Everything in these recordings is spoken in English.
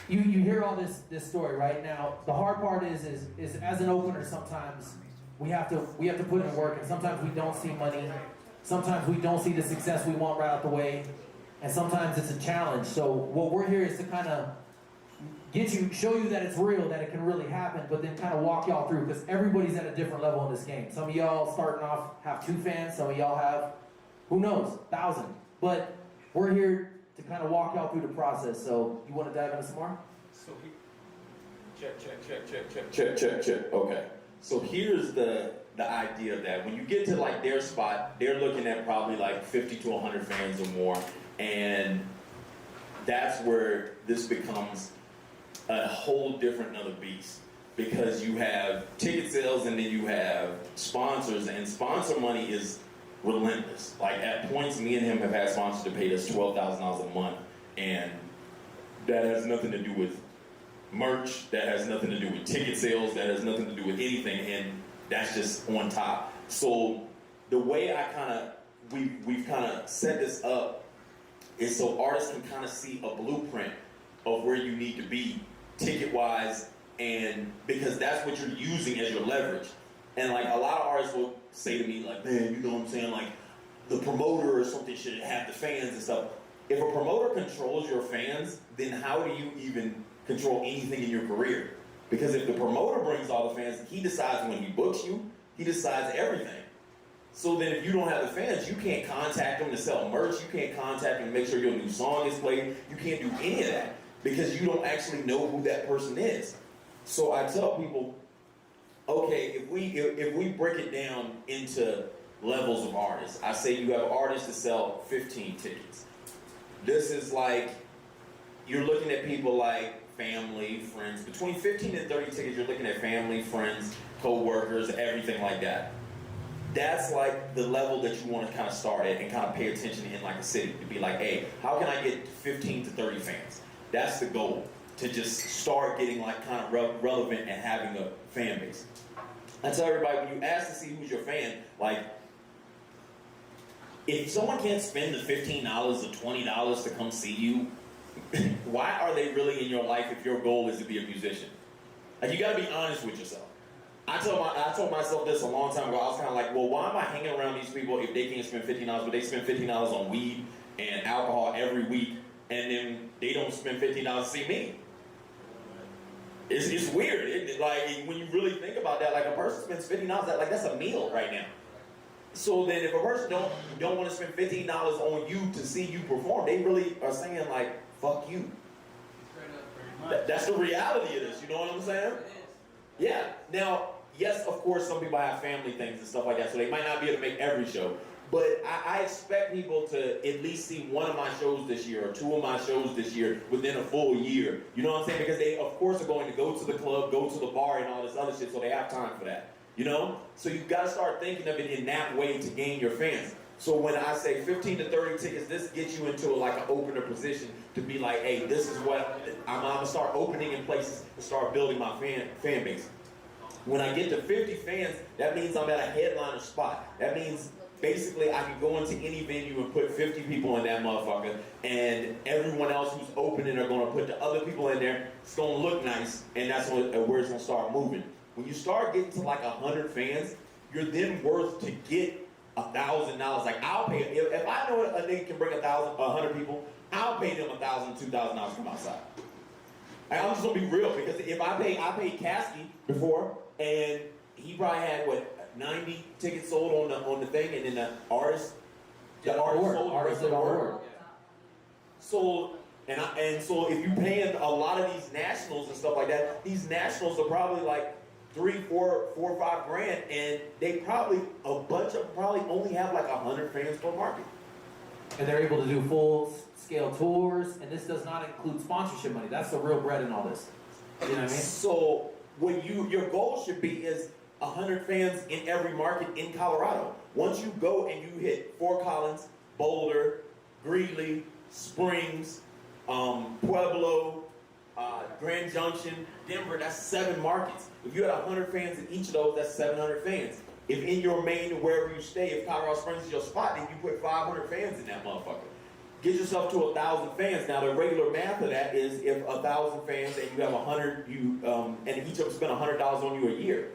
you hear all this story right now. The hard part is as an opener, sometimes we have to put in work, and sometimes we don't see money. Sometimes we don't see the success we want right out the way, and sometimes it's a challenge. So what we're here is to kind of show you that it's real, that it can really happen, but then kind of walk y'all through, because everybody's at a different level in this game. Some of y'all starting off have 2 fans, some of y'all have, who knows, 1,000. But we're here to kind of walk y'all through the process. So you want to dive into some more? So check. Okay. So here's the idea that when you get to like their spot, they're looking at probably like 50 to 100 fans or more, and that's where this becomes a whole different another beast, because you have ticket sales and then you have sponsors, and sponsor money is relentless. Like at points, me and him have had sponsors that paid us $12,000 a month, and that has nothing to do with merch, that has nothing to do with ticket sales, that has nothing to do with anything, and that's just on top. So the way we've kind of set this up is so artists can kind of see a blueprint of where you need to be ticket wise, and because that's what you're using as your leverage. And like a lot of artists will say to me like, man, you know what I'm saying, like the promoter or something should have the fans and stuff. If a promoter controls your fans, then how do you even control anything in your career? Because if the promoter brings all the fans, he decides when he books you, he decides everything. So then if you don't have the fans, you can't contact them to sell merch, you can't contact them to make sure your new song is played, you can't do any of that, because you don't actually know who that person is. So I tell people, okay, if we break it down into levels of artists, I say you have artists that sell 15 tickets. This is like, you're looking at people like family, friends. Between 15 and 30 tickets, you're looking at family, friends, co-workers, everything like that. That's like the level that you want to kind of start at and kind of pay attention in like a city, to be like, hey, how can I get 15 to 30 fans? That's the goal, to just start getting like kind of relevant and having a fan base. I tell everybody, when you ask to see who's your fan, like, if someone can't spend the $15 or $20 to come see you, why are they really in your life if your goal is to be a musician? Like, you gotta be honest with yourself. I told myself this a long time ago. I was kind of like, well, why am I hanging around these people if they can't spend $15, but they spend $15 on weed and alcohol every week, and then they don't spend $15 to see me? It's weird. Like, when you really think about that, like a person spends $15, that's a meal right now. So then if a person don't want to spend $15 on you to see you perform, they really are saying like, fuck you. That's the reality of this, you know what I'm saying? Yeah. Now, yes, of course, some people have family things and stuff like that, so they might not be able to make every show. But I expect people to at least see one of my shows this year or 2 of my shows this year within a full year. You know what I'm saying? Because they, of course, are going to go to the club, go to the bar, and all this other shit, so they have time for that. You know? So you've got to start thinking of it in that way to gain your fans. So when I say 15 to 30 tickets, this gets you into like an opener position to be like, hey, this is what I'm gonna start opening in places and start building my fan base. When I get to 50 fans, that means I'm at a headliner spot. That means basically I can go into any venue and put 50 people in that motherfucker, and everyone else who's opening are gonna put the other people in there. It's gonna look nice, and that's where it's gonna start moving. When you start getting to like 100 fans, you're then worth to get $1,000. Like, I'll pay, if I know a nigga can bring 100 people, I'll pay them $1,000, $2,000 to come outside. And I'm just gonna be real, because if I paid Caskey before, and he probably had 90 tickets sold on the thing, and then the artist sold the word. So so if you paying a lot of these nationals and stuff like that, these nationals are probably like $3, $4, $5 grand, and they probably, a bunch of them probably only have like 100 fans per market. And they're able to do full-scale tours, and this does not include sponsorship money. That's the real bread in all this. You know what I mean? So what your goal should be is 100 fans in every market in Colorado. Once you go and you hit Fort Collins, Boulder, Greeley, Springs, Pueblo, Grand Junction, Denver, that's 7 markets. If you had 100 fans in each of those, that's 700 fans. If in your main, wherever you stay, if Colorado Springs is your spot, then you put 500 fans in that motherfucker. get yourself to 1,000 fans. Now the regular math of that is if 1,000 fans and you have 100, and each of them spend $100 on you a year.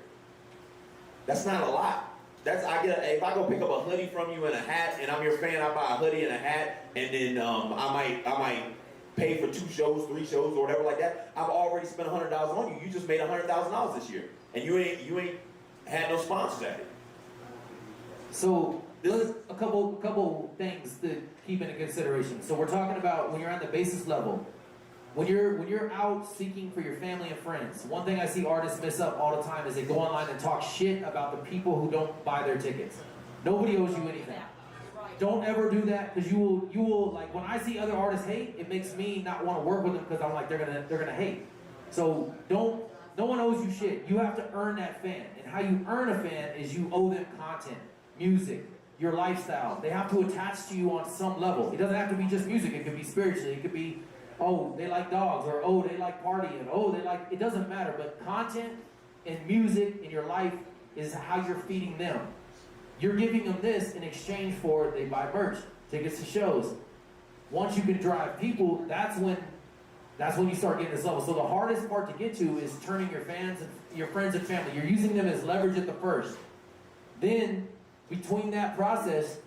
That's not a lot. If I go pick up a hoodie from you and a hat, and I'm your fan, I buy a hoodie and a hat, and then I might pay for 2 shows, 3 shows, or whatever like that. I've already spent $100 on you. You just made $100,000 this year, and you ain't had no sponsors at it. So there's a couple things to keep into consideration. So we're talking about when you're on the basis level, when you're out seeking for your family and friends. One thing I see artists miss up all the time is they go online and talk shit about the people who don't buy their tickets. Nobody owes you anything. Don't ever do that, because you will like, when I see other artists hate, it makes me not want to work with them, because I'm like, they're gonna hate. So no one owes you shit. You have to earn that fan, and how you earn a fan is you owe them content, music, your lifestyle. They have to attach to you on some level. It doesn't have to be just music. It could be spiritually. It could be, oh, they like dogs, or oh, they like partying, oh, they like, it doesn't matter. But content and music in your life is how you're feeding them. You're giving them this in exchange for they buy merch, tickets to shows. Once you can drive people, that's when you start getting this level. So the hardest part to get to is turning your fans and your friends and family. You're using them as leverage at the first. Then between that process,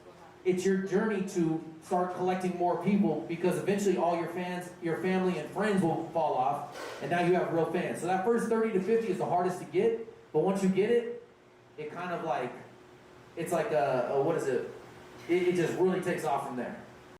it's your journey to start collecting more people, because eventually all your fans, your family and friends will fall off, and now you have real fans. So that first 30 to 50 is the hardest to get, but once you get it, it kind of like, it's like what is it? It just really takes off from there.